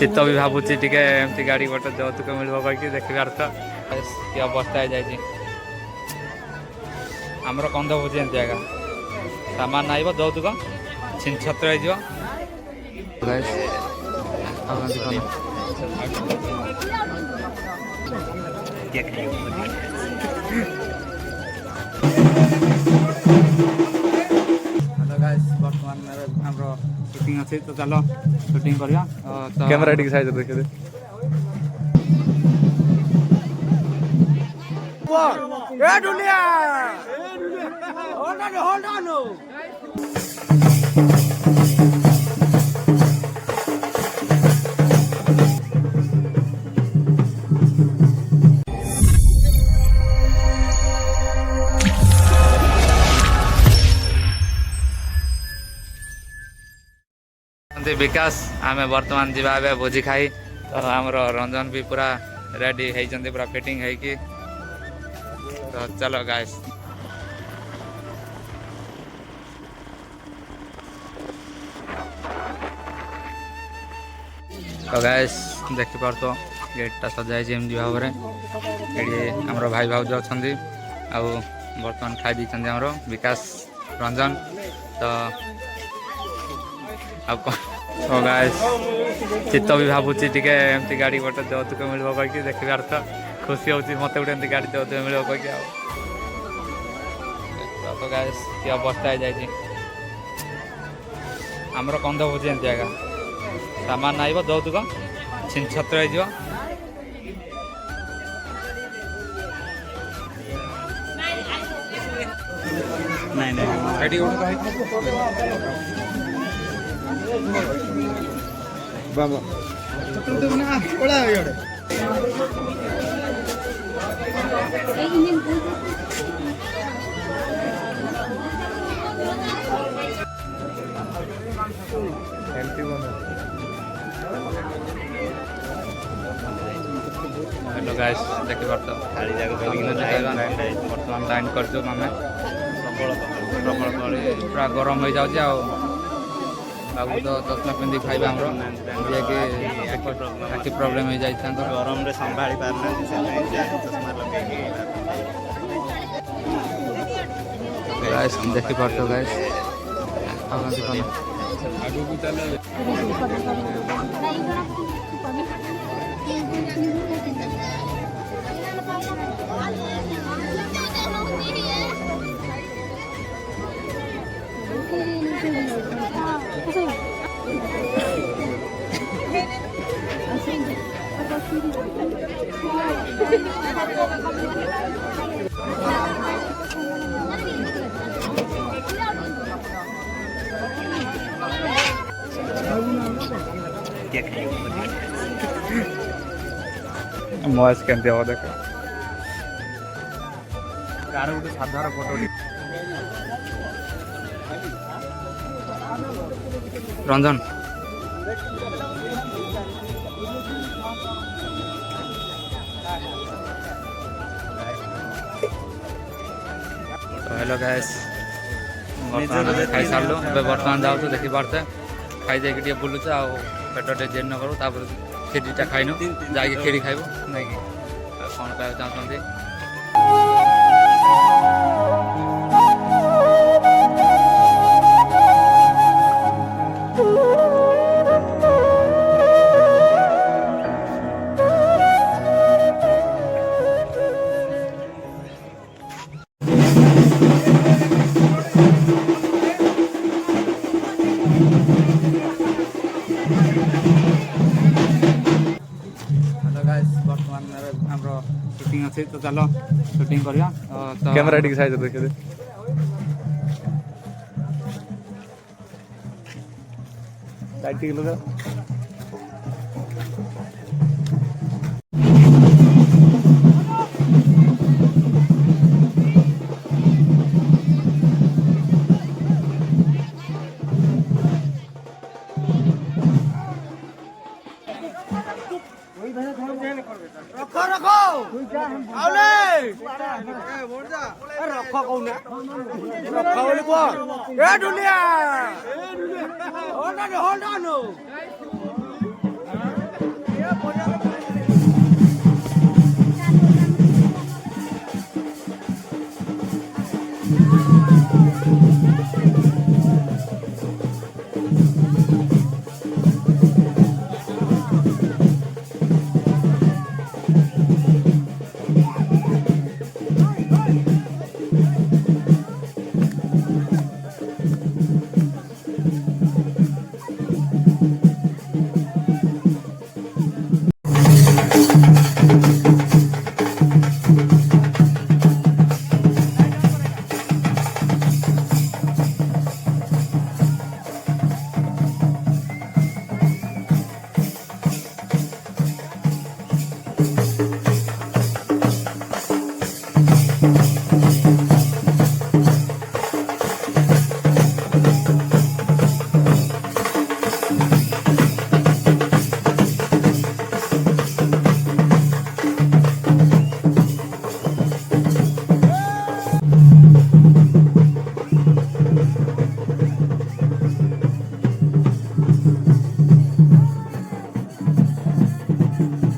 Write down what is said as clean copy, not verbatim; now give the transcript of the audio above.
चित्त भी भावुची टी गाड़ी गोटे यौतुक मिल कहीकि देखिबार तो कि अवस्था हो जाए आमर कंध भोजी एमती आगा सामान आइब यौतुक छिन छत्र हो बर्तमान शूटिंग अच्छे तो चलो शूटिंग करिया कैमरा टी साइज देखे दे ए दुनिया होल्ड ऑन विकास आम बर्तमान जीवा भोजी खाई तो आमर रंजन भी पूरा रेडी होती पूरा फिटिंग है तो चलो गाइस तो गाइस देखी पार तो गेटा सजाई एमती भाव में ये आमर भाई भाउज अच्छा बर्तमान खाई देते आमर विकास रंजन तो गाइस चित्त भी भावुची टी गाड़ी गोटे यौतुक मिल कहीकि देखिबार तो खुशी होती मत गोटे एमती गाड़ी यौतुक मिल कहीकि तो गाइस कि अवस्था हो जाए आमर कंध भोजी एमती आगा सामान आइब यौतुक छिन छत्र हो बाबा तो ना पड़ा है यार हेलो गाइस देखि पारतो खाली जगह बर्तमान लाइन कर मामे प्रबल पानी पूरा गरम हो जाଉଛି बाबू तो चश्मा पिंधि खाइबा हमरो कि प्रॉब्लम हो जाई था गरम रे संभाली पारना चश्मा लगे गाइस देखि पारतो गाइस आगु को चले मॉइस केमती हम देख कार गोटे साधार फोटो रंजन तो हेलो गैस बर्तमान खाई सारू बर्तमान जाऊ देखी पारते खाई जाए बुलुच आ पेट टे जेन न करूँ खीरीटा खाइनु जाकि खीरी खाइबु नहीं कौन कहना चाहते शूटिंग अच्छे तो चलो शूटिंग करिया कैमरा टी साइज देखे दे लाइटिंग लगा रखो रखो आउले रखो कोने रखो बोली को ए दुनिया होल्ड ऑन है